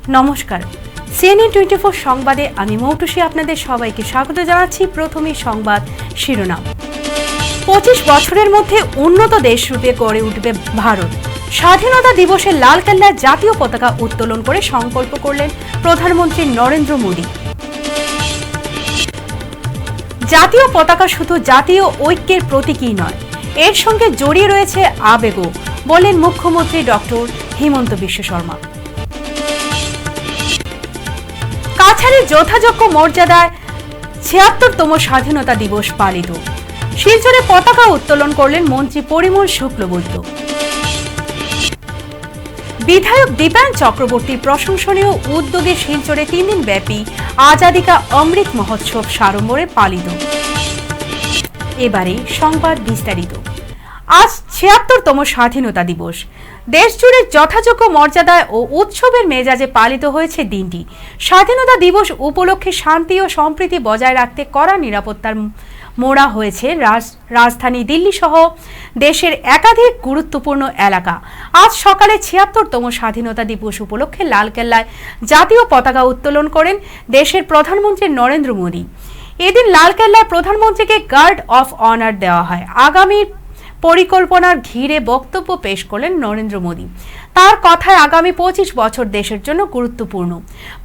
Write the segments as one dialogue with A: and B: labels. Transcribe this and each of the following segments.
A: নমস্কার, সিএনএন 24 সংবাদে আমি মৌটুসী আপনাদের সবাইকে স্বাগত জানাচ্ছি। প্রথমেই সংবাদ শিরোনাম। 25 বছরের মধ্যে উন্নত দেশ রূপে গড়ে উঠবে ভারত। স্বাধীনতা দিবসে লালকেল্লায় জাতীয় পতাকা উত্তোলন করে সংকল্প করলেন প্রধানমন্ত্রী নরেন্দ্র মোদী। জাতীয় পতাকা শুধু জাতীয় ঐক্যের প্রতীকই নয়, এর সঙ্গে জড়িয়ে রয়েছে আবেগও, বললেন মুখ্যমন্ত্রী ডক্টর হিমন্ত বিশ্ব শর্মা। কাছাড়ের যথাযোগ্য মর্যাদায় ৭৬তম স্বাধীনতা দিবস পালিত। শিলচরে পতাকা উত্তোলন করলেন মন্ত্রী পরিমল শুক্লবৈদ্য। বিধায়ক দীপায়ন চক্রবর্তীর প্রশংসনীয় উদ্যোগে শিলচরে 3 দিন ব্যাপী আজাদী কা অমৃত মহোৎসব সাড়ম্বরে পালিত। এবারে সংবাদ বিস্তারিত। আজ ৭৬তম স্বাধীনতা দিবস। দেশজুড়ে যথাযোগ্য মর্যাদায় ও উৎসবের মেজাজে পালিত হয়েছে দিনটি। স্বাধীনতা দিবস উপলক্ষে শান্তি ও সম্প্রীতি বজায় রাখতে কড়া নিরাপত্তার মোড়া হয়েছে রাজধানী দিল্লি সহ দেশের একাধিক গুরুত্বপূর্ণ এলাকা। আজ সকালে ৭৬তম স্বাধীনতা দিবস উপলক্ষে লালকেল্লায় জাতীয় পতাকা উত্তোলন করেন দেশের প্রধানমন্ত্রী নরেন্দ্র মোদী। এদিন লালকেল্লায় প্রধানমন্ত্রীকে গার্ড অফ অনার দেওয়া হয়। আগামী পরিকল্পনার ঘিরে বক্তব্য পেশ করলেন নরেন্দ্র মোদী। তার কথায় আগামী 25 বছর দেশের জন্য গুরুত্বপূর্ণ।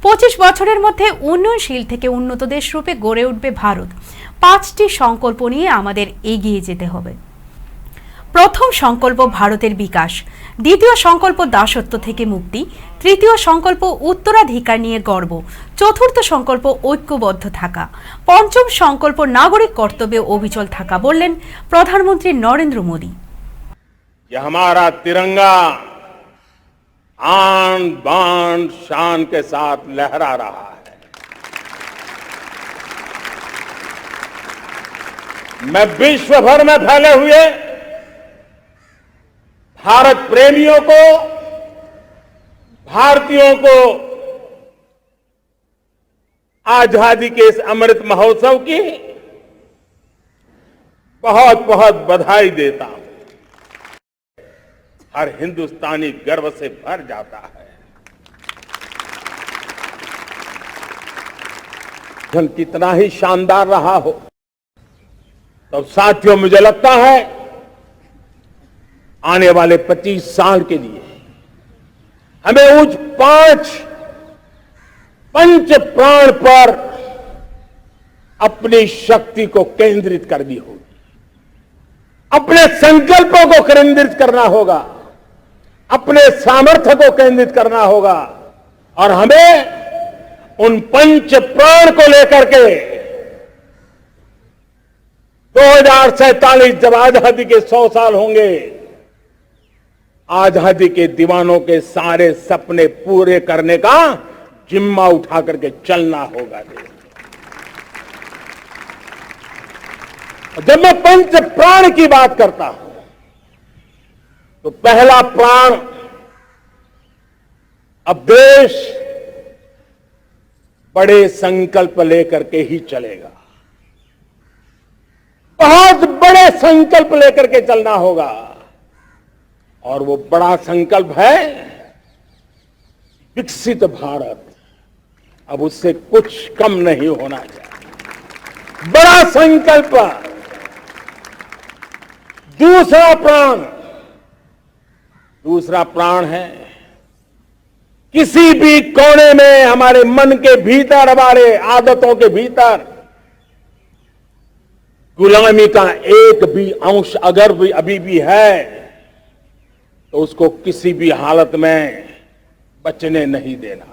A: 25 বছরের মধ্যে উন্নয়নশীল থেকে উন্নত দেশ রূপে গড়ে উঠবে ভারত। 5টি সংকল্প নিয়ে আমাদের এগিয়ে যেতে হবে। প্রথম সংকল্প ভারতের বিকাশ, দ্বিতীয় সংকল্প দাসত্ব থেকে মুক্তি, তৃতীয় সংকল্প উত্তরাধিকার নিয়ে গর্ব, চতুর্থ সংকল্প ঐক্যবদ্ধ থাকা, পঞ্চম সংকল্প নাগরিক কর্তব্যে অবিচল থাকা, বললেন প্রধানমন্ত্রী নরেন্দ্র মোদী।
B: हमारा तिरंगा आन बान शान के साथ लहरा रहा है। मैं विश्व भर में फैले हुए भारत प्रेमियों को, भारतीयों को आजादी के इस अमृत महोत्सव की बहुत बहुत बधाई देता हूं। हर हिंदुस्तानी गर्व से भर जाता है। जन कितना ही शानदार रहा हो, तो साथियों मुझे लगता है आने वाले 25 साल के लिए हमें उस 5 पंच प्राण पर अपनी शक्ति को केंद्रित करनी होगी, अपने संकल्पों को केंद्रित करना होगा, अपने सामर्थ्य को केंद्रित करना होगा और हमें उन पंच प्राण को लेकर के 2047 जब आजादी के 100 साल होंगे, आजादी के दीवानों के सारे सपने पूरे करने का जिम्मा उठा करके चलना होगा। जब मैं पंच प्राण की बात करता हूं, तो पहला प्राण, अब देश बड़े संकल्प लेकर के ही चलेगा। बहुत बड़े संकल्प लेकर के चलना होगा और वो बड़ा संकल्प है विकसित भारत। अब उससे कुछ कम नहीं होना चाहिए। बड़ा संकल्प। दूसरा प्राण है किसी भी कोने में हमारे मन के भीतर, हमारे आदतों के भीतर गुलामी का एक भी अंश अगर भी अभी भी है, तो उसको किसी भी हालत में बचने नहीं देना।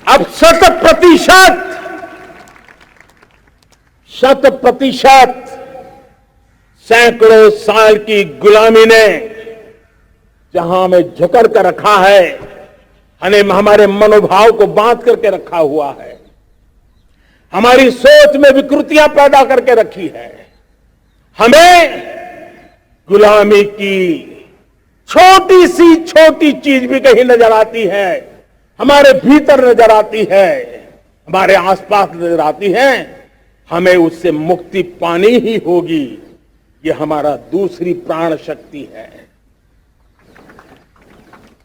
B: अब 100% सैकड़ों साल की गुलामी ने जहां हमें झकड़ कर रखा है, हमारे मनोभाव को बांध करके रखा हुआ है, हमारी सोच में विकृतियां पैदा करके रखी है, हमें गुलामी की छोटी सी छोटी चीज भी कहीं नजर आती है, हमारे भीतर नजर आती है, हमारे आसपास नजर आती है, हमें उससे मुक्ति पानी ही होगी। ये हमारा दूसरी प्राण शक्ति है।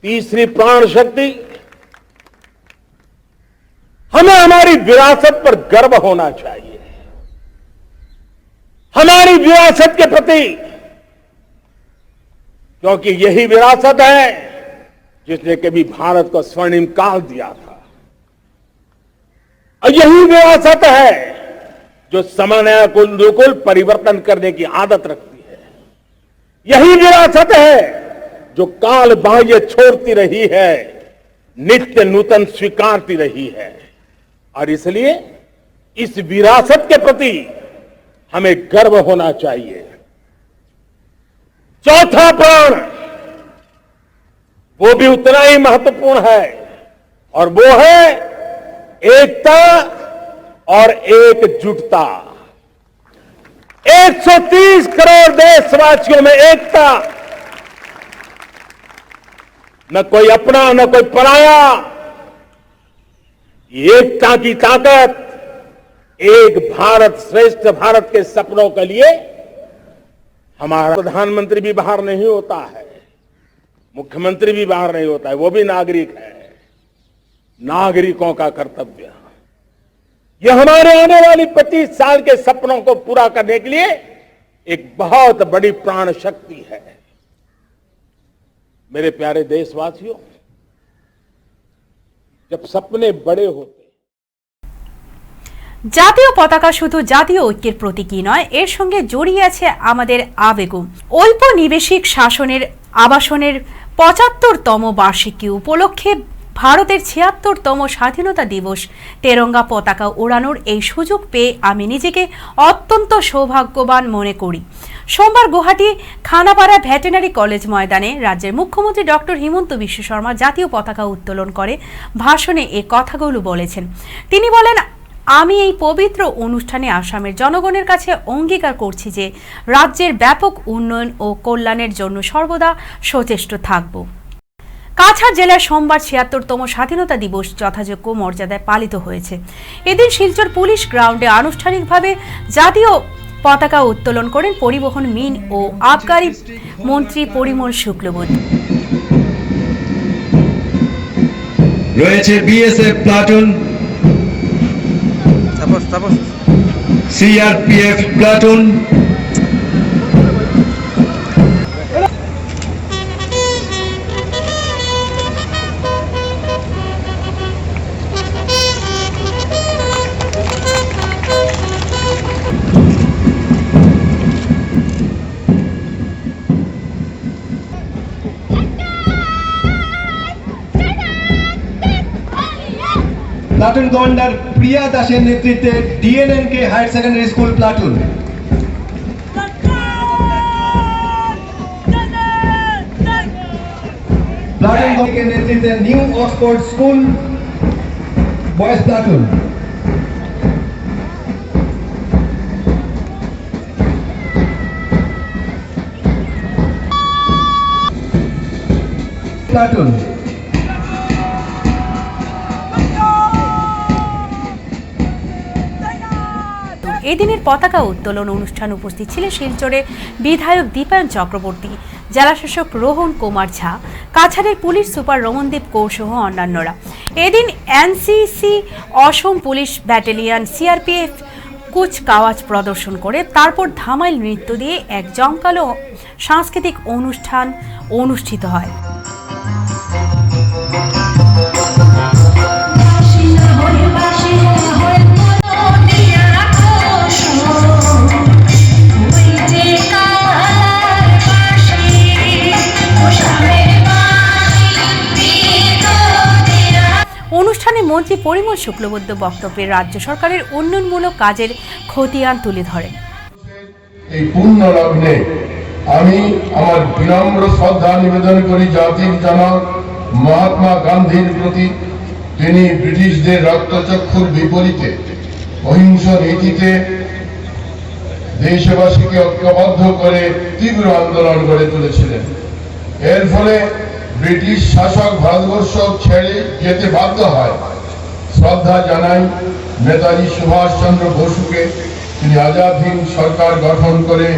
B: तीसरी प्राण शक्ति, हमें हमारी विरासत पर गर्व होना चाहिए। हमारी विरासत के प्रति, क्योंकि यही विरासत है जिसने कभी भारत को स्वर्णिम काल दिया था, और यही विरासत है जो समयानुकूल परिवर्तन करने की आदत रखती है। यही विरासत है जो काल बाह्य छोड़ती रही है, नित्य नूतन स्वीकारती रही है। और इसलिए इस विरासत के प्रति हमें गर्व होना चाहिए। चौथा प्राण, वो भी उतना ही महत्वपूर्ण है, और वो है एकता और एकजुटता। 130 करोड़ देशवासियों में एकता, न कोई अपना न कोई पराया। एकता की ताकत एक भारत श्रेष्ठ भारत के सपनों के लिए, हमारा प्रधानमंत्री भी बाहर नहीं होता है, मुख्यमंत्री भी बाहर नहीं होता है, वो भी नागरिक है। नागरिकों का कर्तव्य, यह हमारे आने वाली 25 साल के सपनों को पूरा करने के लिए एक बहुत बड़ी प्राण शक्ति है। मेरे प्यारे देशवासियों, जब सपने बड़े होते,
A: জাতীয় পতাকা শুধু জাতীয় ঐক্যের প্রতীকই নয়, এর সঙ্গে জড়িয়ে আছে আমাদের আবেগও। ঔপনিবেশিক শাসনের আবাসনের ৭৫তম বার্ষিকী উপলক্ষে ভারতের ৭৬তম স্বাধীনতা দিবস তেরঙ্গা পতাকা ওড়ানোর এই সুযোগ পেয়ে আমি নিজেকে অত্যন্ত সৌভাগ্যবান মনে করি। সোমবার গুয়াহাটি খানাপাড়া ভেটেরিনারি কলেজ ময়দানে রাজ্যের মুখ্যমন্ত্রী ডক্টর হিমন্ত বিশ্ব শর্মা জাতীয় পতাকা উত্তোলন করে ভাষণে এ কথাগুলো বলেছেন। তিনি বলেন, আমি এই পবিত্র অনুষ্ঠানে আসামের জনগণের কাছে অঙ্গীকার করছি যে রাজ্যের ব্যাপক উন্নয়ন ও কল্যাণের জন্য সর্বদা সচেষ্ট থাকব। কাছাড় জেলায় সোমবার ৭৬তম স্বাধীনতা দিবস যথাযোগ্য মর্যাদায় পালিত হয়েছে। এদিন শিলচর পুলিশ গ্রাউন্ডে আনুষ্ঠানিকভাবে জাতীয় পতাকা উত্তোলন করেন পরিবহন, মিন ও আবগারি মন্ত্রী পরিমল শুক্লবৈদ্য।
C: রয়েছে BSF platoon, CRPF platoon, platoon commander Priya দাসের নেতৃত্বে ডিএনএনকে higher secondary school platoon, platoon কমান্ডারের নেতৃত্বে new Oxford school boys platoon, platoon.
A: এদিনের পতাকা উত্তোলন অনুষ্ঠানে উপস্থিত ছিলেন শিলচরের বিধায়ক দীপায়ন চক্রবর্তী, জেলাশাসক রোহন কুমার ঝা, কাছাড়ের পুলিশ সুপার রমনদীপ কৌর সহ অন্যান্যরা। এদিন এনসিসি, অসম পুলিশ ব্যাটালিয়ন, সিআরপিএফ কুচকাওয়াজ প্রদর্শন করে তারপর ধামাইল নৃত্য দিয়ে এক জমকালো সাংস্কৃতিক অনুষ্ঠান অনুষ্ঠিত হয়। অনুষ্ঠানে মন্ত্রী পরিমল শুক্লবৈদ্য বক্তব্যে রাজ্য সরকারের উন্নয়নমূলক কাজের খতিয়ান তুলে ধরেন।
D: এই পূর্ণ লগ্নে আমি আমার বিনম্র শ্রদ্ধা নিবেদন করি জাতির জনক মহাত্মা গান্ধীর প্রতি। তিনি ব্রিটিশদের রক্তচক্ষুর বিপরীতে অহিংস নীতিতে দেশবাসীকে ঐক্যবদ্ধ করে তীব্র আন্দোলন গড়ে তুলেছিলেন। এর ফলে ব্রিটিশ শাসক ভারতবর্ষ ছেড়ে যেতে বাধ্য হয়। শ্রদ্ধা জানাই নেতাজি সুভাষ চন্দ্র বসুকে। তিনি আজাদ হিন্দ সরকার গঠন করে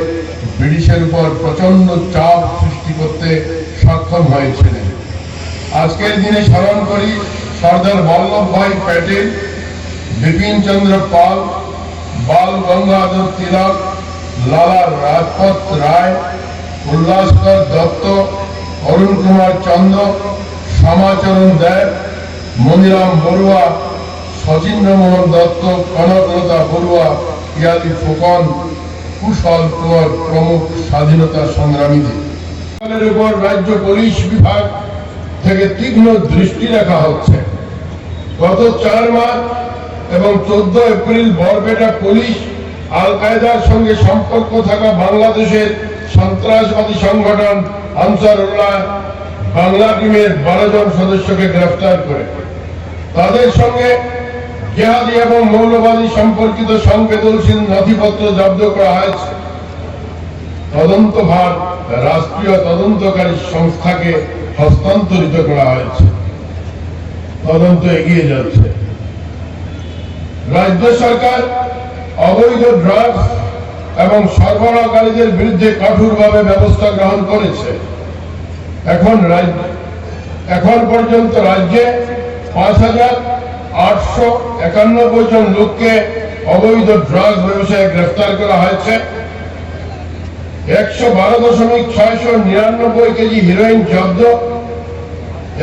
D: ব্রিটিশের উপর প্রচন্ড চাপ সৃষ্টি করতে সক্ষম হয়েছিলেন। আজকের দিনে স্মরণ করি সর্দার বল্লভভাই প্যাটেল, বিপিন চন্দ্র পাল, বাল গঙ্গাধর তিলক, লালা রাজপথ রায়, উল্লাসকর দত্ত, অরুণ কুমার চন্দ্র, শ্যামাচরণ দেব, মনিরাম বড়ুয়া, শচীন্দ্র মোহন দত্ত, কনকলতা বড়ুয়া, ইয়ালি ফুকন, কুশল কুমার প্রমুখ স্বাধীনতা সংগ্রামীদের উপর রাজ্য পুলিশ বিভাগ থেকে তীক্ষ্ণ দৃষ্টি রাখা হচ্ছে। গত 4 মার্চ এবং 14 এপ্রিল বরপেটা পুলিশ আল কায়দার সঙ্গে সম্পর্ক থাকা বাংলাদেশের সন্ত্রাসবাদী সংগঠন আনসারুল্লাহ বাংলা টিমের 12 জন সদস্যকে গ্রেফতার করে তাদের সঙ্গে জিহাদি এবং মৌলবাদী সম্পর্কিত সংবেদনশীল নথিপত্র জব্দ করা হয়েছে। তদন্তভার রাষ্ট্রীয় তদন্তকারী সংস্থাকে হস্তান্তরিত করা হয়েছে। তদন্ত এগিয়ে যাচ্ছে। রাজ্য সরকার অবৈধ ড্রাগস এবং সরবরাহকারীদের বিরুদ্ধে কঠোরভাবে ব্যবস্থা গ্রহণ করেছে। এখন পর্যন্ত রাজ্যে 5,891 জন লোককে অবৈধ ড্রাগস ব্যবসায় গ্রেফতার করা হয়েছে। 112.699 কেজি হিরোইন জব্দ,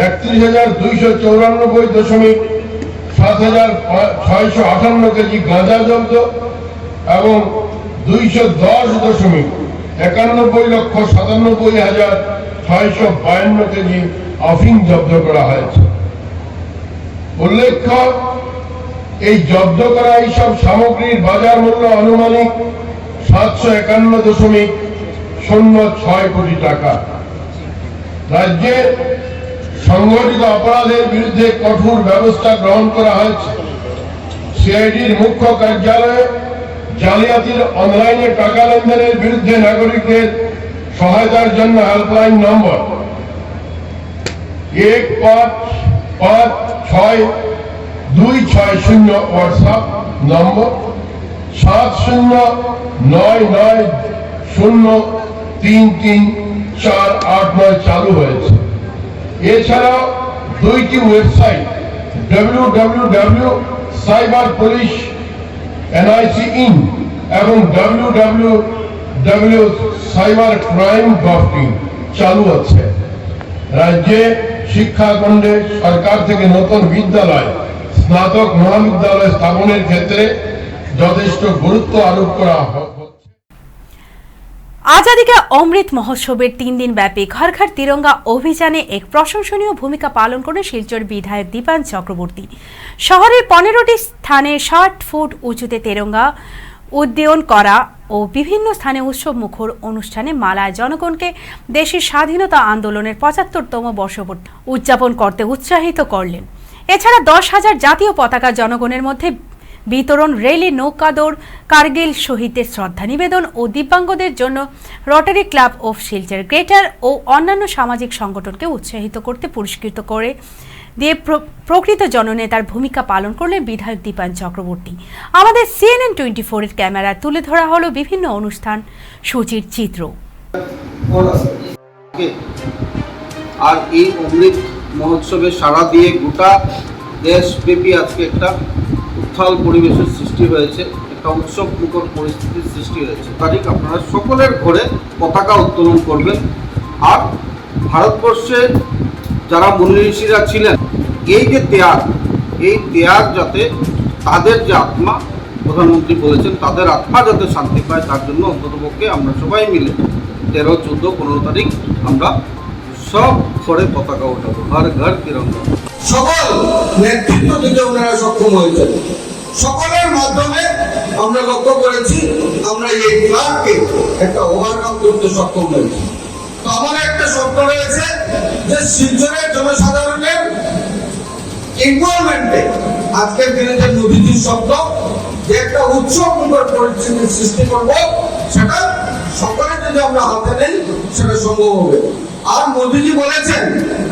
D: 31,294.7,658 কেজি গাঁজা জব্দ এবং 210.91,97,652 কেজি আফিম জব্দ করা হয়েছে। উল্লেখ্য, এই জব্দ করা এইসব সামগ্রীর বাজার মূল্য আনুমানিক 751.06 কোটি টাকা। রাজ্যে সংগঠিত অপরাধের বিরুদ্ধে কঠোর ব্যবস্থা গ্রহণ করা হয়েছে। সিআইডির মুখ্য কার্যালয়ে জালিয়াতির অনলাইনে টাকা লেনদেনের বিরুদ্ধে নাগরিকদের সহায়তার জন্য হেল্পলাইন নম্বর 1556-260 হোয়াটসঅ্যাপ নম্বর 7099033489 চালু হয়েছে। এছাড়াও 2টি ওয়েবসাইট www.cyberpolice.nic.in এবং www.cybercrime.in চালু আছে। রাজ্যে শিক্ষাখণ্ডে সরকার থেকে নতুন বিদ্যালয়, স্নাতক মহাবিদ্যালয় স্থাপনের ক্ষেত্রে যথেষ্ট গুরুত্ব আরোপ করা হচ্ছে।
A: আজাদি কা অমৃত মহোৎসবের 3 দিন ব্যাপী ঘর ঘর তিরঙ্গা অভিযানে এক প্রশংসনীয় ভূমিকা পালন করে শিলচর বিধায়ক দীপান চক্রবর্তী। শহরের 15টি স্থানে 60 ফুট উঁচুতে তিরঙ্গা উড্ডয়ন করা ও বিভিন্ন স্থানে উৎসব মুখর অনুষ্ঠানে মালায় জনগণকে দেশের স্বাধীনতা আন্দোলনের 75তম বর্ষপূর্তি উদযাপন করতে উৎসাহিত করলেন। এছাড়া 10,000 জাতীয় পতাকা জনগণের মধ্যে বিতরণ, রেলি, নৌকাদৌড়, কার্গিল শহীদদের শ্রদ্ধা নিবেদন ও দিব্যাঙ্গদের জন্য rotary club of Silchar greater ও অন্যান্য সামাজিক সংগঠনকে উৎসাহিত করতে পুরস্কৃত করে দিয়ে প্রকৃত জননেতার ভূমিকা পালন করলেন বিধায়ক দীপান চক্রবর্তী। আমাদের CNN 24 এর ক্যামেরায় তুলে ধরা হলো বিভিন্ন অনুষ্ঠান সূচির চিত্র।
E: আর এই অমৃত মহোৎসবে সাড়া দিয়ে গোটা দেশব্যাপী আজকে একটা উত্থাল পরিবেশের সৃষ্টি হয়েছে, একটা উৎসব মুখর পরিস্থিতির সৃষ্টি হয়েছে। তারিখ আপনারা সকলের ঘরে পতাকা উত্তোলন করবেন। আর ভারতবর্ষের যারা মুনি ঋষিরা ছিলেন, এই যে ত্যাগ, এই ত্যাগ যাতে তাদের যে আত্মা, প্রধানমন্ত্রী বলেছেন, তাদের আত্মা যাতে শান্তি পায়, তার জন্য অন্ততপক্ষে আমরা সবাই মিলে 13, 14, 15 তারিখ আমরা সব ঘরে পতাকা ওঠাবো, ঘর ঘর তিরঙ্গা।
F: সকল নেতৃত্ব দিতে ওনারা সক্ষম হয়েছেন। সকলের মাধ্যমে আমরা লক্ষ্য করেছি আমরা এই ফ্ল্যাগকে একটা ওভারকাম করতে সক্ষম হয়েছি। তো আমার একটা স্বপ্ন রয়েছে যে শিলচরের জনসাধারণের ইনভলভমেন্টে আজকের দিনে যে মোদিজির স্বপ্ন যে একটা উৎসব মুখর পরিস্থিতির সৃষ্টি করব, সেটা সকলে যদি আমরা হাতে নেই সেটা সম্ভব হবে। আর মোদিজি বলেছেন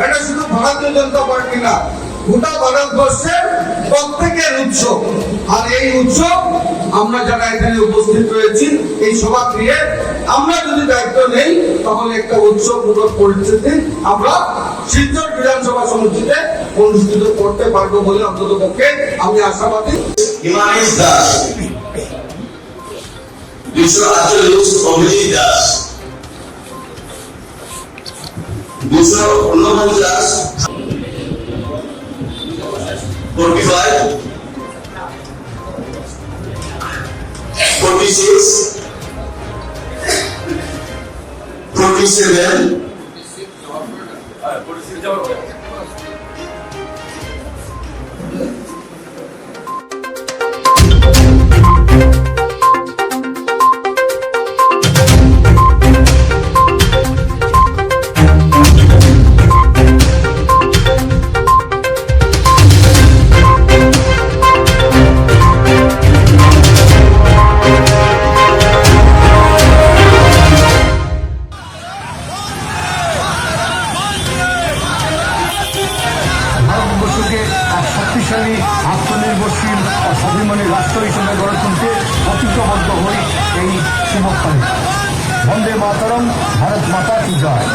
F: এটা শুধু ভারতীয় জনতা পার্টি না, গোটা ভারতবর্ষের প্রত্যেকের উৎসব। আর এই উৎসব আমরা যারা এখানে উপস্থিত রয়েছি এই সভা নিয়ে আমরা যদি দায়িত্ব নেই, তাহলে একটা উৎসব মুখর পরিস্থিতি আমরা শিলচর বিধানসভা কর্মসূচিতে অনুষ্ঠিত করতে পারবো বলে অন্তত পক্ষে আমি আশাবাদী।
G: হিমাংশ দাস, दूसरा आचार्य अभिजीत दास, दूसरा उन्नत दास 45, 46, 47,
H: ভারতবর্ষকে এক শক্তিশালী আত্মনির্ভরশীল ও স্বাভিমানী রাষ্ট্র হিসেবে গড়ে তুলতে প্রতিজ্ঞাবদ্ধ হই এই শুভক্ষণে। বন্দে মাতরম, ভারত মাতা কি জয়।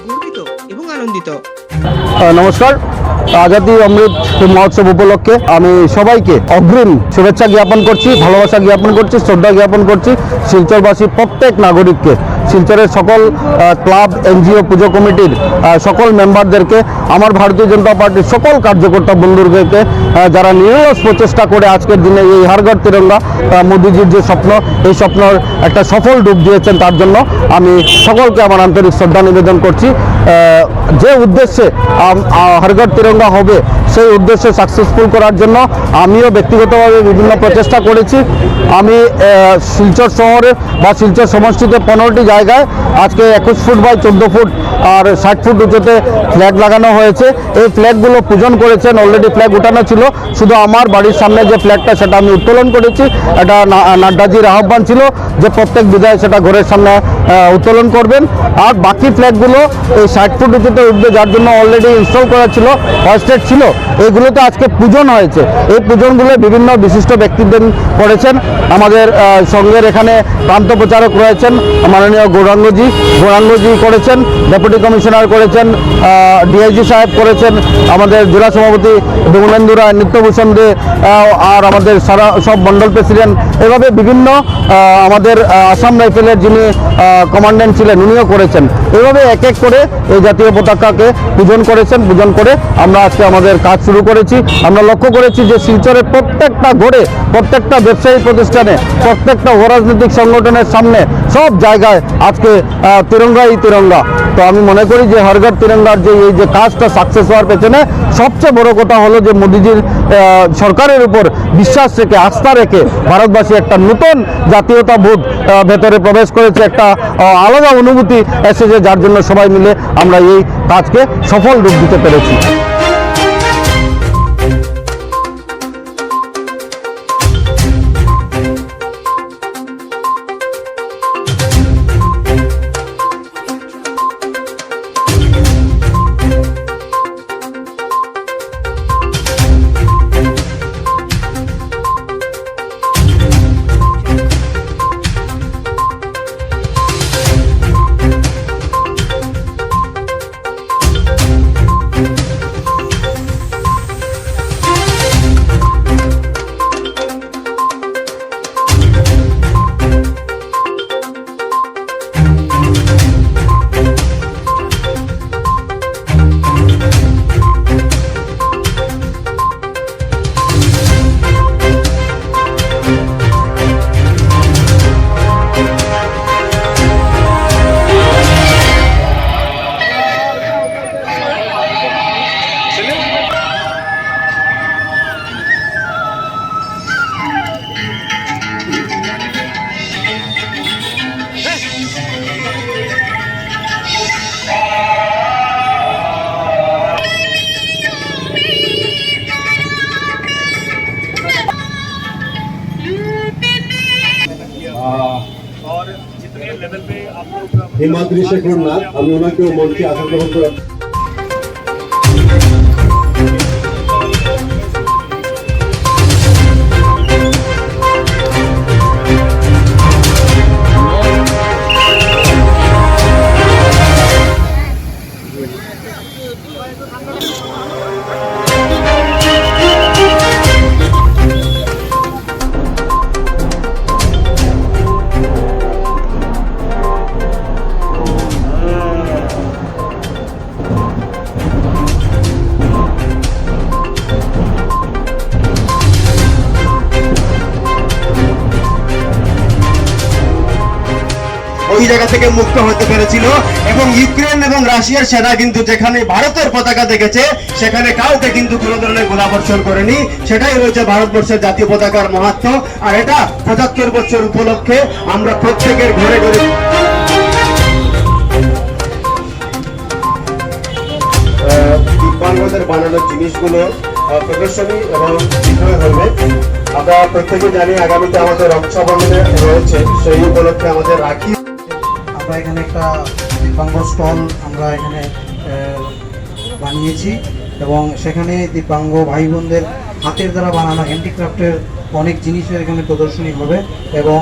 I: গর্বিত এবং আনন্দিত।
H: নমস্কার। আজাদী অমৃত মহোৎসব উপলক্ষে আমি সবাইকে অগ্রিম শুভেচ্ছা জ্ঞাপন করছি, ভালোবাসা জ্ঞাপন করছি, শ্রদ্ধা জ্ঞাপন করছি শিলচরবাসী প্রত্যেক নাগরিককে, শিলচরের সকল ক্লাব, এনজিও, পুজো কমিটির সকল মেম্বারদেরকে, আমার ভারতীয় জনতা পার্টির সকল কার্যকর্তা বন্ধুদেরকে যারা নিরলস প্রচেষ্টা করে আজকের দিনে এই হর ঘর তিরঙ্গা মোদিজির যে স্বপ্ন, এই স্বপ্নর একটা সফল রূপ দিয়েছেন, তার জন্য আমি সকলকে আমার আন্তরিক শ্রদ্ধা নিবেদন করছি। যে উদ্দেশ্যে হর ঘর তিরঙ্গা হবে, সেই উদ্দেশ্যে সাকসেসফুল করার জন্য আমিও ব্যক্তিগতভাবে বিভিন্ন প্রচেষ্টা করেছি। আমি শিলচর শহরে বা শিলচর সমষ্টিতে 15টি জায়গায় আজকে 21 ফুট বাই 14 ফুট আর 60 ফুট উঁচুতে ফ্ল্যাগ লাগানো হয়েছে। এই ফ্ল্যাগগুলো পূজন করেছেন, অলরেডি ফ্ল্যাগ উঠানো ছিল, শুধু আমার বাড়ির সামনে যে ফ্ল্যাগটা সেটা আমি উত্তোলন করেছি। এটা নাড্ডাজির আহ্বান ছিল যে প্রত্যেক বিধায়ক সেটা ঘরের সামনে উত্তোলন করবেন। আর বাকি ফ্ল্যাগগুলো এই 60 ফুট উঁচুতে উঠবে, যার জন্য অলরেডি ইনস্টল করা ছিল, হোয়েস্টেড ছিল, এইগুলোতে আজকে পূজন হয়েছে। এই পূজনগুলো বিভিন্ন বিশিষ্ট ব্যক্তিদের করেছেন। আমাদের সঙ্গের এখানে প্রান্ত প্রচারক রয়েছেন মাননীয় গৌরাঙ্গজি করেছেন, ডেপুটি কমিশনার করেছেন, ডিআইজি সাহেব করেছেন, আমাদের জেলা সভাপতি বিমলেন্দু রায়, নিত্যভূষণ দে, আর আমাদের সারা সব মন্ডল প্রেসিডেন্ট, এভাবে বিভিন্ন আমাদের আসাম রাইফেলের যিনি কমান্ড্যান্ট ছিলেন উনিও করেছেন। এইভাবে এক এক করে এই জাতীয় পতাকাকে পূজন করেছেন। পূজন করে আমরা আজকে আমাদের কাজ শুরু করেছি। আমরা লক্ষ্য করেছি যে শিলচরের প্রত্যেকটা ঘরে, প্রত্যেকটা ব্যবসায়ী প্রতিষ্ঠানে, প্রত্যেকটা অরাজনৈতিক সংগঠনের সামনে, সব জায়গায় আজকে তিরঙ্গাই তিরঙ্গা। তো আমি মনে করি যে হর ঘর তিরঙ্গার যে এই যে কাজটা সাকসেস হওয়ার পেছনে সবচেয়ে বড় কথা হলো যে মোদিজির সরকারের উপর বিশ্বাস রেখে, আস্থা রেখে ভারতবাসী একটা নতুন জাতীয়তাবোধ ভেতরে প্রবেশ করেছে, একটা আলাদা অনুভূতি এসেছে, যার জন্য সবাই মিলে আমরা এই কাজকে সফল রূপ দিতে পেরেছি। হিমাদ্রি শেখর নাথ, আমি ওনাকেও মঞ্চে আসন গ্রহণ করে
J: ওই জায়গা থেকে মুক্ত হতে পেরেছিল এবং ইউক্রেন এবং রাশিয়ার সেনা কিন্তু যেখানে ভারতের পতাকা দেখেছে সেখানে কাউকে কিন্তু কোনো ধরনের গোলাবর্ষণ করেনি। সেটাই রয়েছে ভারতবর্ষের জাতীয় পতাকার মাহাত্ম্য। আর এটা ৭৫ বছর উপলক্ষে আমরা প্রত্যেকের ঘরে ঘরে দিব্যাঙ্গদের বানানো জিনিসগুলো প্রদর্শনী এবং বিক্রয় হবে। আমরা প্রত্যেকে জানি আগামীতে আমাদের রক্ষাবন্ধনে রয়েছে, সেই উপলক্ষে আমাদের রাখি।
K: আমরা এখানে একটা দিব্যাঙ্গ স্টল আমরা এখানে বানিয়েছি এবং সেখানে দিব্যাঙ্গ ভাই বোনদের হাতের দ্বারা বানানো হ্যান্ডিক্রাফটের অনেক জিনিসের এখানে প্রদর্শনী হবে এবং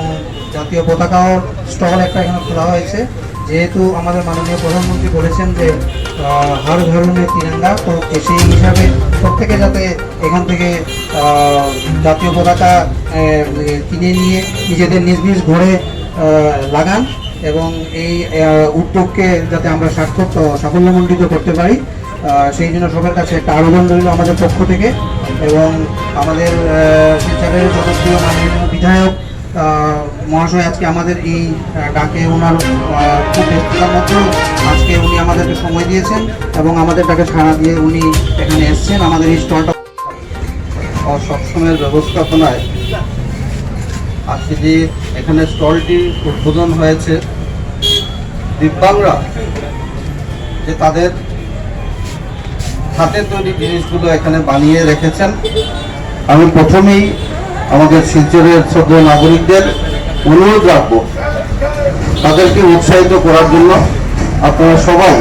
K: জাতীয় পতাকাও স্টল একটা এখানে খোলা হয়েছে। যেহেতু আমাদের মাননীয় প্রধানমন্ত্রী বলেছেন যে হর ঘর মে তিরঙ্গা, তো সেই হিসাবে প্রত্যেকে যাতে এখান থেকে জাতীয় পতাকা কিনে নিয়ে নিজেদের নিজ নিজ ঘরে লাগান এবং এই উদ্যোগকে যাতে আমরা সাফল্যমণ্ডিত করতে পারি, সেই জন্য সবার কাছে একটা আবেদন রইল আমাদের পক্ষ থেকে। এবং আমাদের শিলচরের জনপ্রিয় মাননীয় বিধায়ক মহাশয় আজকে আমাদের এই ডাকে ওনার খুব ব্যস্ততার মধ্যেও আজকে উনি আমাদেরকে সময় দিয়েছেন এবং আমাদের ডাকে সাড়া দিয়ে উনি এখানে এসছেন। আমাদের এই স্টলটা
E: সবসময়ের ব্যবস্থাপনায় আজকে যে এখানে স্টলটি উদ্বোধন হয়েছে, দিব্যাঙ্গরা যে তাদের হাতে তৈরি জিনিসগুলো এখানে বানিয়ে রেখেছেন। আমি প্রথমেই আমাদের শিলচরের শ্রদ্ধেয় নাগরিকদের অনুরোধ রাখবো তাদেরকে উৎসাহিত করার জন্য আপনারা সবাই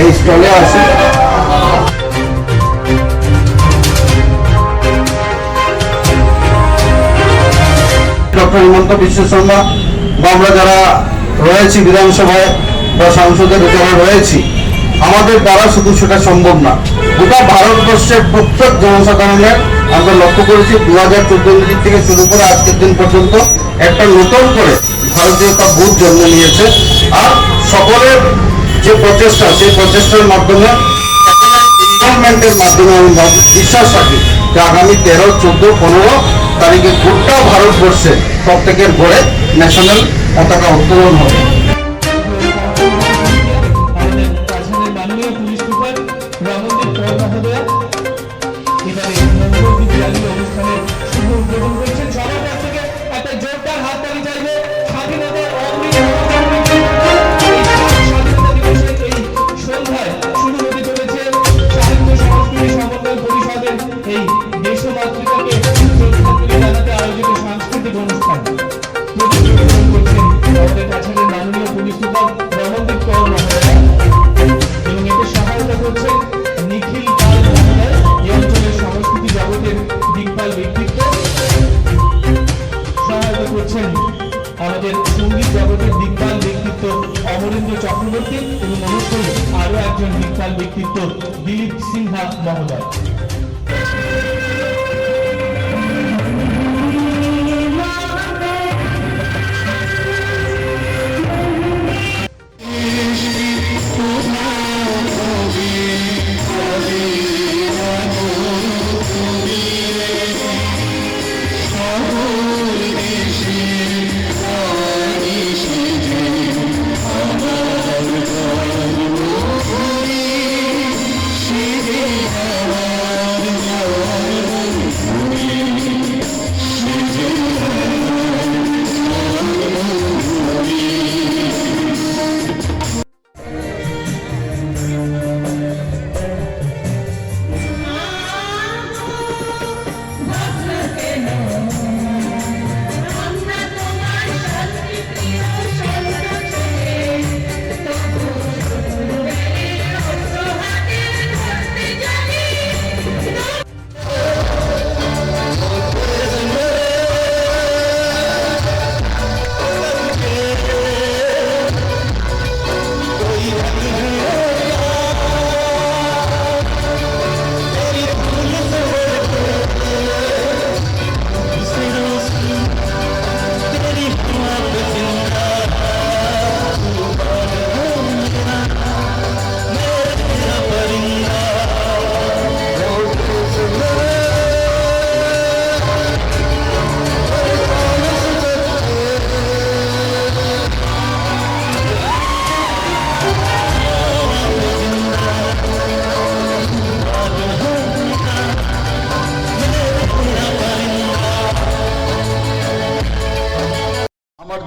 E: এই স্টলে আসুন। ডক্টর হিমন্ত বিশ্ব শর্মা বা আমরা যারা রয়েছি বিধানসভায় বা সংসদে যারা রয়েছি, আমাদের দ্বারা শুধু সেটা সম্ভব না। গোটা ভারতবর্ষের প্রত্যেক জনসাধারণের আমরা লক্ষ্য করেছি 2014 থেকে শুরু করে আজকের দিন পর্যন্ত একটা নতুন করে ভারতীয়তা বোধ জন্ম নিয়েছে। আর সকলের যে প্রচেষ্টা, সেই প্রচেষ্টার মাধ্যমে গভর্নমেন্টের মাধ্যমে আমি বিশ্বাস রাখি যে আগামী 13, 14, 15 তারিখে গোটা ভারতবর্ষে প্রত্যেকের ঘরে ন্যাশনাল পতাকা উত্তোলন হবে।
L: আমাদের সঙ্গীত জগতের দিকপাল ব্যক্তিত্ব অমরেন্দ্র চক্রবর্তী এবং অবশ্যই আরো একজন দিকপাল ব্যক্তিত্ব দিলীপ সিনহা মহোদয়।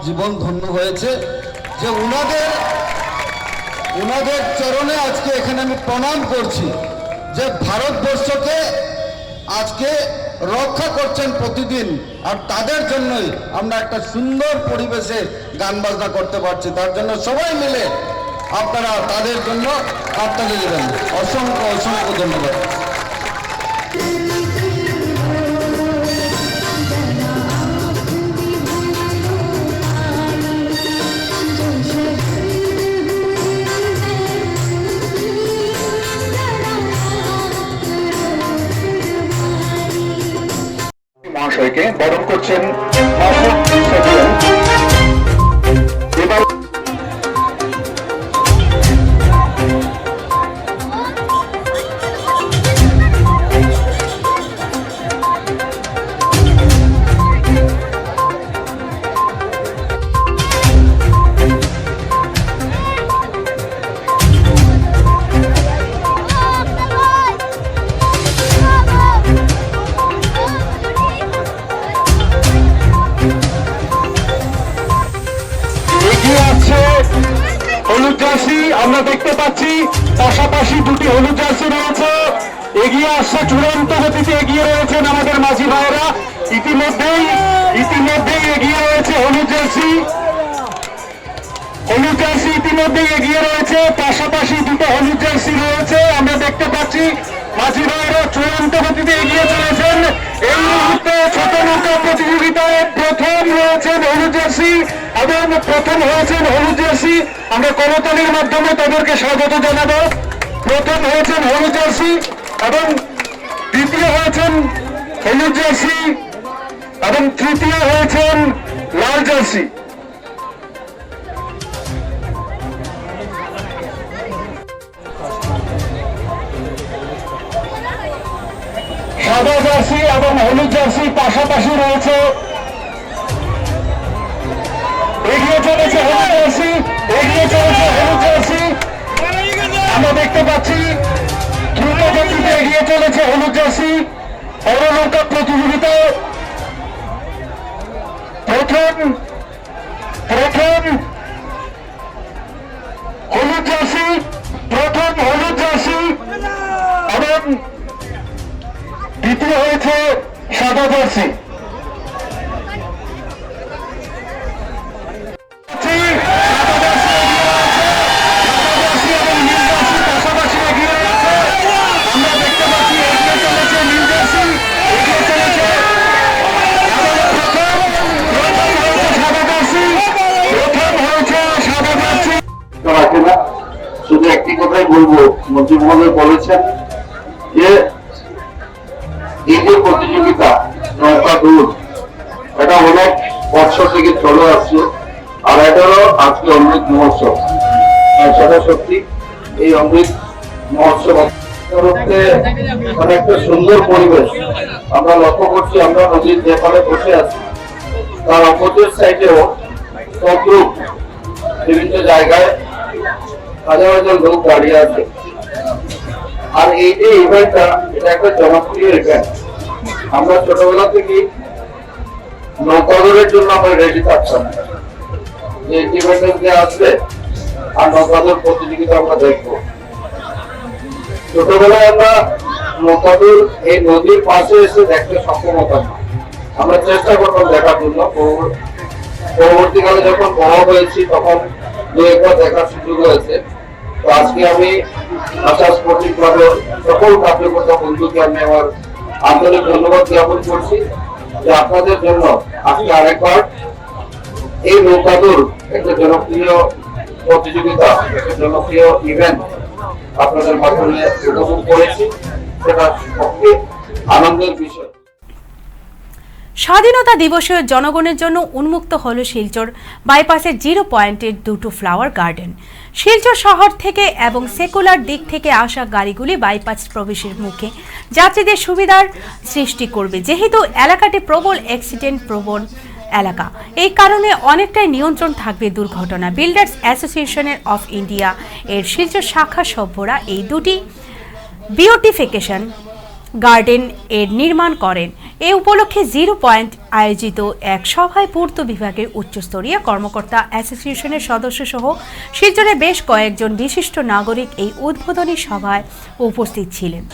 H: জীবন ধন্য হয়েছে, যে উনাদের চরণে আজকে এখানে আমি প্রণাম করছি, যে ভারতবর্ষকে আজকে রক্ষা করছেন প্রতিদিন, আর তাদের জন্যই আমরা একটা সুন্দর পরিবেশে গান বাজনা করতে পারছি। তার জন্য সবাই মিলে আপনারা তাদের জন্য হাততালি দেবেন। অসংখ্য অসংখ্য ধন্যবাদ।
M: মহাশয়কে বরণ করছেন মাসুদ সাদিয়ান। এবার হলুদ জার্সি আমরা দেখতে পাচ্ছি, পাশাপাশি দুটি হলুদ জার্সি রয়েছে। এগিয়ে আসছে, চূড়ান্ত গতিতে এগিয়ে রয়েছেন আমাদের মাঝি ভাইয়েরা। ইতিমধ্যেই এগিয়ে রয়েছে হলুদ জার্সি ইতিমধ্যেই এগিয়ে রয়েছে, পাশাপাশি দুটো হলুদ জার্সি রয়েছে। আমরা দেখতে পাচ্ছি মাঝি ভাইয়েরা চূড়ান্ত গতিতে এগিয়ে চলেছেন। এই মুহূর্তে ছোট নৌকা প্রতিযোগিতায় প্রথম রয়েছেন হলুদ জার্সি এবং প্রথম হয়েছেন হলুদ জার্সি। আমরা করতালির মাধ্যমে তাদেরকে স্বাগত জানাবো। প্রথম হয়েছেন হলুদ জার্সি এবং দ্বিতীয় হয়েছেন হলুদ জার্সি এবং তৃতীয় হয়েছেন লাল জার্সি। সাদা জার্সি এবং হলুদ জার্সি পাশাপাশি রয়েছে। এগিয়ে চলেছে হলুদ জার্সি। আমরা দেখতে পাচ্ছি দ্রুত গতিতে এগিয়ে চলেছে হলুদ জার্সি। পৌরনৌকা প্রতিযোগিতায় প্রথম হলুদ জার্সি এবং দ্বিতীয় হয়েছে সাদা জার্সি। শুধু একটি কথাই বলবো, মন্ত্রী মহোদয় বলেছেন যে এই যে প্রতিযোগিতা নৌকা দৌড়, এটা অনেক বছর থেকে চলে আসছে, আর এটারও আজকে অমৃত মহোৎসব। সেটা সত্যি এই অমৃত মহোৎসব মানে একটা সুন্দর পরিবেশ আমরা লক্ষ্য করছি। আমরা নদীর যেখানে বসে আছি তার অপোজিট সাইডেও তদ্রুপ বিভিন্ন জায়গায় হাজার হাজার লোক দাঁড়িয়ে আছে। আর এই যে ইভেন্টটা, এটা একটা জনপ্রিয় ইভেন্ট। আমরা ছোটবেলা থেকে নৌকাদৌড়ের জন্য আমরা রেডি থাকতাম যে ইভেন্টে আসবে আর নৌকাদৌড় প্রতিযোগিতা আমরা দেখবো। ছোটবেলায় আমরা নৌকাদৌড় এই নদীর পাশে এসে দেখতে সক্ষম হতাম না, আমরা চেষ্টা করতাম দেখার জন্য। পরবর্তীকালে যখন বড় হয়েছি তখন দু একবার দেখার সুযোগ হয়েছে। তো আজকে আমি আশা স্পোর্টিং ক্লাবের সকল কার্যকর্তা বন্ধুকে আমি আমার আন্তরিক ধন্যবাদ জ্ঞাপন করছি যে আপনাদের জন্য আজকে আরেকবার এই নৌকাদৌড় একটা জনপ্রিয় প্রতিযোগিতা, একটা জনপ্রিয় ইভেন্ট আপনাদের মাধ্যমে উপভোগ করেছি। সেটা সত্যি আনন্দের বিষয়।
A: স্বাধীনতা দিবসে জনগণের জন্য উন্মুক্ত হল শিলচর বাইপাসের 0 পয়েন্টের দুটো ফ্লাওয়ার গার্ডেন। শিলচর শহর থেকে এবং সেকুলার দিক থেকে আসা গাড়িগুলি বাইপাস প্রবেশের মুখে যাত্রীদের সুবিধার সৃষ্টি করবে, যেহেতু এলাকাটি প্রবল অ্যাক্সিডেন্ট প্রবণ এলাকা। এই কারণে অনেকটাই নিয়ন্ত্রণ থাকবে দুর্ঘটনা। বিল্ডার্স অ্যাসোসিয়েশন অফ ইন্ডিয়া এর শিলচর শাখা সভ্যরা এই দুটি বিউটিফিকেশন গার্ডেন এর নির্মাণ করেন। এ উপলক্ষে 0 পয়েন্ট আয়োজিত এক সভায় পূর্ত বিভাগের উচ্চস্তরীয় কর্মকর্তা অ্যাসোসিয়েশনের সদস্য সহ শিলচরের বেশ কয়েকজন বিশিষ্ট নাগরিক এই উদ্বোধনী সভায় উপস্থিত ছিলেন।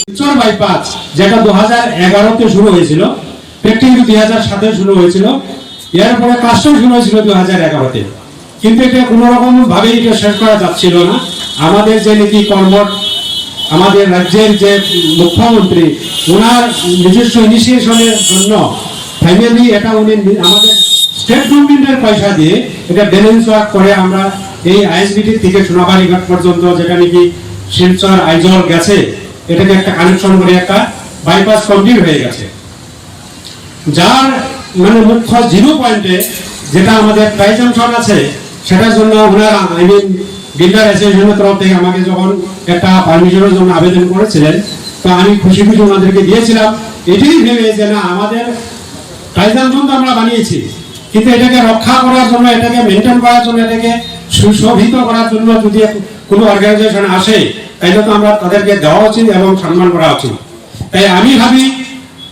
L: শিলচর বাইপাস যেটা 2011-তে শুরু হয়েছিল, প্র্যাকটিক্যালি 2007-এ শুরু হয়েছিল, এরপরে কাজটা শুরু হয়েছিল 2011-তে, কিন্তু এটা কোনো রকম ভাবে এটা শেষ করা যাচ্ছিল না। আমাদের যে নীতি কর্মঠ, আমাদের রাজ্যের যে মুখ্যমন্ত্রী, ওনার নিজস্ব ইনিশিয়েশনের জন্য ফাইনালি এটা উনি আমাদের স্টেট গভর্নমেন্টের পয়সা দিয়ে এটা ব্যালেন্স ওয়ার্ক করে আমরা এই আইএসবিটি থেকে সোনাবাড়ি ঘাট পর্যন্ত যেটা নাকি শিলচর আইজল গেছে, এটাকে একটা কানেকশন করে একটা বাইপাস কমপ্লিট হয়ে গেছে, যার মানে মুখ্য 0 পয়েন্টে যেটা আমাদের প্রাইজ জংশন আছে, সেটার জন্য ওনারা বিল্ডার অ্যাসোসিয়েশনের তরফ থেকে আমাকে যখন একটা পারমিশনের জন্য আবেদন করেছিলেন, তো আমি খুশি খুশি ওনাদেরকে দিয়েছিলাম, এটাই ভেবে যে না আমাদের প্রাইজ জংশন তো আমরা বানিয়েছি, কিন্তু এটাকে রক্ষা করার জন্য, এটাকে মেনটেন করার জন্য, এটাকে সুশোভিত করার জন্য যদি কোনো অর্গানাইজেশন আসে, তাইলে তো আমরা তাদেরকে দেওয়া উচিত এবং সম্মান করা উচিত। তাই আমি ভাবি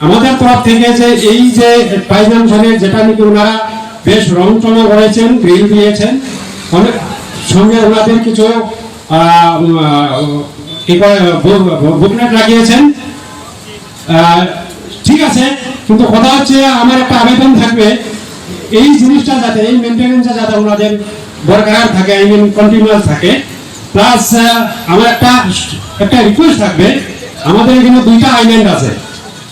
L: আমাদের তরফ থেকে যে এই যে প্রাইজ জংশনের যেটা নাকি ওনারা বেশ রংচঙা করেছেন, গ্রিল দিয়েছেন, অনেক সঙ্গে ওনাদের কিছু বুকলেট লাগিয়েছেন, ঠিক আছে, কিন্তু কথা হচ্ছে আমার একটা আবেদন থাকবে, এই জিনিসটা যাতে, এই মেনটেনেন্সটা যাতে ওনাদের বরকরার থাকে, আই মিন কন্টিনিউয়াস থাকে। প্লাস আমার একটা রিকোয়েস্ট থাকবে, আমাদের এখানে 2টা আইল্যান্ড আছে,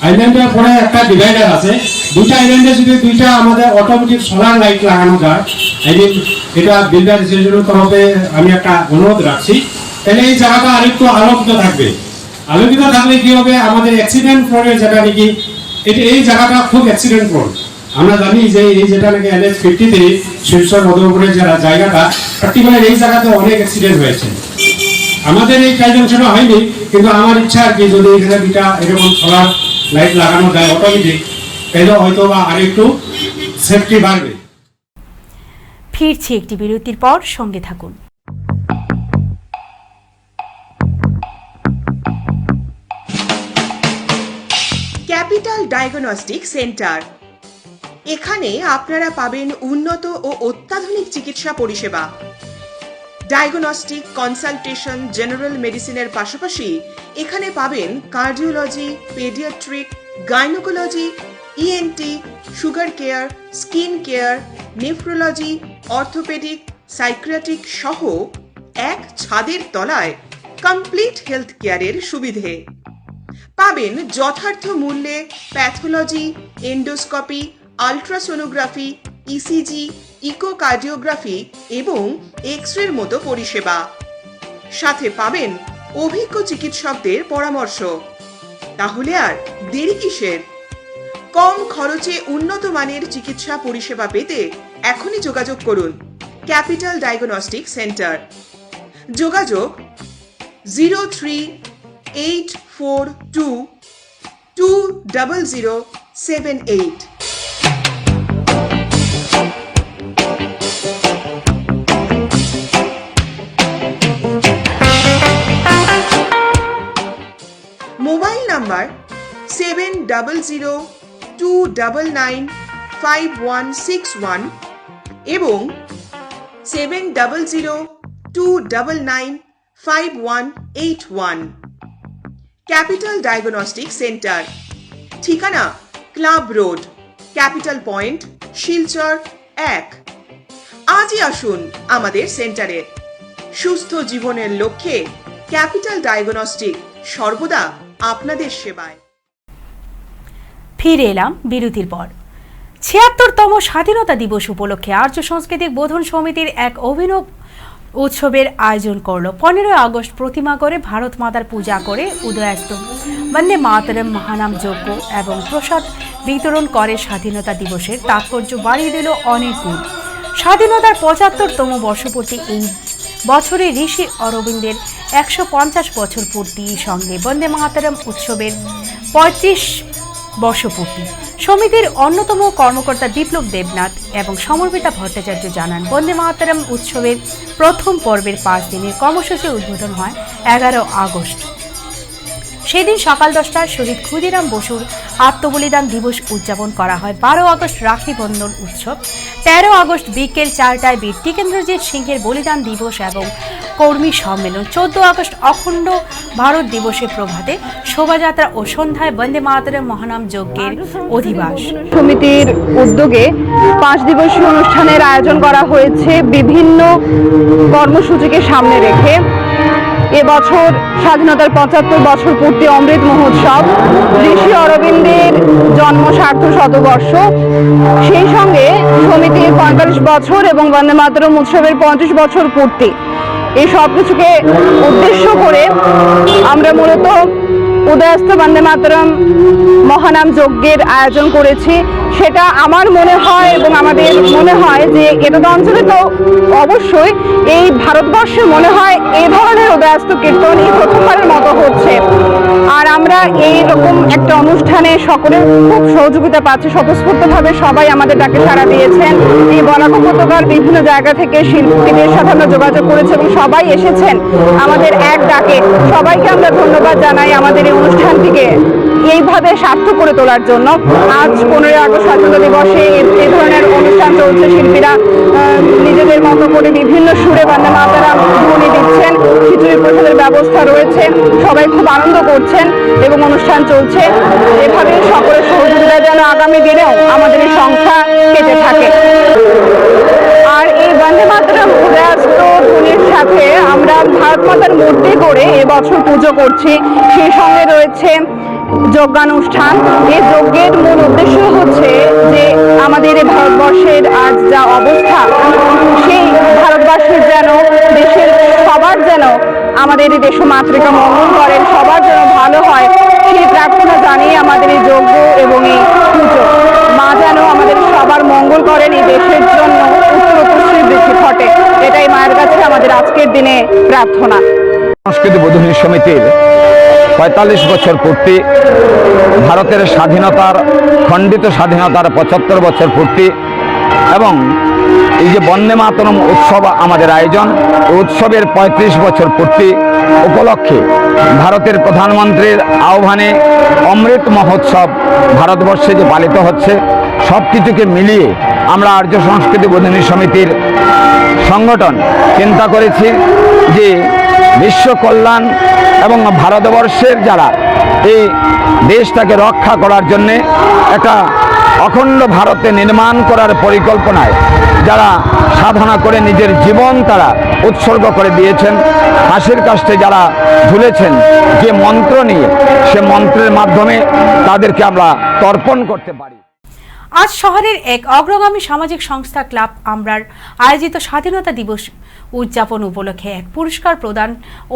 L: আইল্যান্ডের পরে একটা ডিভাইডার আছে, 2টা আইল্যান্ডে যদি 2টা আমাদের অটোমেটিক সোলার লাইট লাগানো যায়, আই মিন এটা বিল্ডার অ্যাসোসিয়েশনের তরফে আমি একটা অনুরোধ রাখছি, তাহলে এই জায়গাটা আরেকটু আলোকিত থাকবে। আলোকিত থাকলে কি হবে, আমাদের অ্যাক্সিডেন্ট প্রোনের যেটা নাকি এই জায়গাটা খুব অ্যাক্সিডেন্ট প্রোন। আমরা জানি যে এই যেটা নাকি NH 53 শিলচর মধুপুরের যারা জায়গাটা, পার্টিকুলার এই জায়গাতে অনেক অ্যাক্সিডেন্ট হয়েছে। আমাদের এই প্রাইজ জংশনে হয়নি, কিন্তু আমার ইচ্ছা আর কি, যদি এখানে 2টা এরকম সোলার লাইট লাগানো যায় অটোমেটিক, তাহলে হয়তো বা আরেকটু সেফটি বাড়বে।
A: ফিরছি একটি বিরতির পর, সঙ্গে থাকুন।
I: ক্যাপিটাল ডায়াগনস্টিক সেন্টার, এখানে আপনারা পাবেন উন্নত ও অত্যাধুনিক চিকিৎসা পরিষেবা। ডায়াগনস্টিক, কনসালটেশন, জেনারেল মেডিসিনের পাশাপাশি এখানে পাবেন cardiology, paediatric, gynaecology, ENT, sugar care, skin care, nephrology, orthopaedic, psychiatric সহ এক ছাদের তলায় কমপ্লিট হেলথ কেয়ারের সুবিধে। পাবেন যথার্থ মূল্যে pathology, endoscopy, ultrasonography, ECG, echocardiography এবং এক্স-রের মতো পরিষেবা। সাথে পাবেন অভিজ্ঞ চিকিৎসকদের পরামর্শ। তাহলে আর দেরি কিসের? কম খরচে উন্নত মানের চিকিৎসা পরিষেবা পেতে এখনই যোগাযোগ করুন ক্যাপিটাল ডায়াগনস্টিক সেন্টার। যোগাযোগ 0384220078। মোবাইল নাম্বার 7002995161 এবং 7002995181। ক্যাপিটাল ডায়াগনস্টিক সেন্টার, ঠিকানা club road, capital point, Silchar 1। আজই আসুন আমাদের সেন্টারে। সুস্থ জীবনের লক্ষ্যে ক্যাপিটাল ডায়াগনস্টিক সর্বদা আপনাদের সেবায়।
A: ফিরে এলাম বিরতির পর। ৭৬তম স্বাধীনতা দিবস উপলক্ষে আর্য সাংস্কৃতিক বোধন সমিতির এক অভিনব উৎসবের আয়োজন করলো। 15 আগস্ট প্রতিমা করে ভারত মাতার পূজা করে উদয়াস্তম, বন্দে মাতরম মহানাম যজ্ঞ এবং প্রসাদ বিতরণ করে স্বাধীনতা দিবসের তাৎপর্য বাড়িয়ে দিল অনেক গুণ। স্বাধীনতার ৭৫তম বর্ষপূর্তি এই বছরে ঋষি অরবিন্দের ১৫০ বছর পূর্তির সঙ্গে বন্দে মাতরম উৎসবের ৩৫ বর্ষপূর্তি। সমিতির অন্যতম কর্মকর্তা বিপ্লব দেবনাথ এবং সমর্পিতা ভট্টাচার্য জানান, বন্দে মাতরম উৎসবের প্রথম পর্বের 5 দিনের কর্মসূচি উদ্বোধন হয় 11 আগস্ট। সেদিন সকাল 10টায় শহীদ ক্ষুদিরাম বসুর আত্মবলিদান দিবস উদযাপন করা হয়। 12 আগস্ট রাখি বন্ধন উৎসব, 13 আগস্ট বিকেল 4টায় বীর টিকেন্দ্রজিৎ সিংহের বলিদান দিবস এবং কর্মী সম্মেলন, 14 আগস্ট অখণ্ড ভারত দিবসে প্রভাতে শোভাযাত্রা ও সন্ধ্যায় বন্দে মাতরম মহানাম যজ্ঞের অধিবাস।
N: সমিতির উদ্যোগে 5 দিবসীয় অনুষ্ঠানের আয়োজন করা হয়েছে বিভিন্ন কর্মসূচিকে সামনে রেখে। এবছর স্বাধীনতার 75 বছর পূর্তি অমৃত মহোৎসব, ঋষি অরবিন্দের জন্ম সার্ধ শতবর্ষ, সেই সঙ্গে সমিতির 45 বছর এবং বন্দে মাতরম উৎসবের 35 বছর পূর্তি, এই সব কিছুকে উদ্দেশ্য করে আমরা মূলত উদয়াস্ত বন্দে মাতরম মহানাম যজ্ঞের আয়োজন করেছি। সেটা আমার মনে হয় এবং আমাদের মনে হয় যে এটা তো অঞ্চলে তো অবশ্যই এই ভারতবর্ষে মনে হয় এই ধরনের উদয়াস্ত কীর্তন এই প্রথমবারের মতো হচ্ছে। আর আমরা এইরকম একটা অনুষ্ঠানে সকলের খুব সহযোগিতা পাচ্ছি, স্বতঃস্ফূর্তভাবে সবাই আমাদের ডাকে সাড়া দিয়েছেন। এই বরাক উপত্যকার বিভিন্ন জায়গা থেকে শিল্পীদের সাথে আমরা যোগাযোগ করেছি এবং সবাই এসেছেন আমাদের এক ডাকে। সবাইকে আমরা ধন্যবাদ জানাই আমাদের এই অনুষ্ঠানটিকে এইভাবে সার্থক করে তোলার জন্য। আজ 15 আগস্ট স্বাধীনতা দিবসে এই ধরনের অনুষ্ঠান চলছে, শিল্পীরা নিজেদের মতো করে বিভিন্ন সুরে বন্দে মাতরম ধ্বনি দিচ্ছেন, খিচুড়ি প্রসাদের ব্যবস্থা রয়েছে, সবাই খুব আনন্দ করছেন এবং অনুষ্ঠান চলছে। এভাবে সকলের সহযোগিতা যেন আগামী দিনেও আমাদের এই সংস্থা পেতে থাকে। আর এই বন্দে মাতরম উদয়াস্ত ধ্বনির সাথে আমরা ভারত মাতার মূর্তি করে এবছর পুজো করছি। সেই সঙ্গে রয়েছে যজ্ঞানুষ্ঠান। এই যজ্ঞের মূল উদ্দেশ্য হচ্ছে যে আমাদের এই ভারতবর্ষের আজ যা অবস্থা, সেই ভারতবর্ষের যেন দেশের সবার যেন আমাদের এই দেশ মাতৃকা মঙ্গল করেন, সবার যেন ভালো হয়, সেই প্রার্থনা জানিয়ে আমাদের এই যজ্ঞ এবং এই পুজো। মা যেন আমাদের সবার মঙ্গল করেন, এই দেশের জন্য উত্তরোত্তর বৃদ্ধি ঘটে, এটাই মায়ের কাছে আমাদের আজকের দিনে প্রার্থনা।
H: সংস্কৃতি বোধনী সমিতির 45 বছর পূর্তি, ভারতের স্বাধীনতার খণ্ডিত স্বাধীনতার 75 বছর পূর্তি এবং এই যে বন্দে মাতরম উৎসব আমাদের আয়োজন, উৎসবের 35 বছর পূর্তি উপলক্ষে ভারতের প্রধানমন্ত্রীর আহ্বানে অমৃত মহোৎসব ভারতবর্ষে যে পালিত হচ্ছে, সব কিছুকে মিলিয়ে আমরা আর্য সংস্কৃতি বোধনী সমিতির সংগঠন চিন্তা করেছি যে বিশ্ব কল্যাণ এবং ভারতবর্ষের যারা এই দেশটাকে রক্ষা করার জন্যে একটা অখণ্ড ভারতে নির্মাণ করার পরিকল্পনায় যারা সাধনা করে নিজের জীবন তারা উৎসর্গ করে দিয়েছেন, ফাঁসির কাষ্ঠে যারা ঝুলেছেন, যে মন্ত্র নিয়ে সে মন্ত্রের মাধ্যমে তাদেরকে আমরা তর্পণ করতে পারি।
A: আজ শহরের এক অগ্রগামী সামাজিক সংস্থা ক্লাব আমরার আয়োজিত স্বাধীনতা দিবস উদযাপন উপলক্ষে এক পুরস্কার প্রদান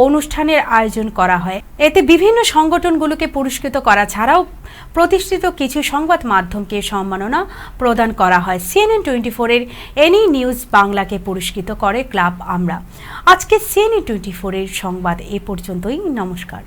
A: অনুষ্ঠানের আয়োজন করা হয়। এতে বিভিন্ন সংগঠনগুলোকে পুরস্কৃত করা ছাড়াও প্রতিষ্ঠিত কিছু সংবাদ মাধ্যমকে সম্মাননা প্রদান করা হয়। CNN 24-এর এনি নিউজ বাংলাকে পুরস্কৃত করে ক্লাব আমরা। আজকে CNN 24-এর সংবাদ এ পর্যন্তই। নমস্কার।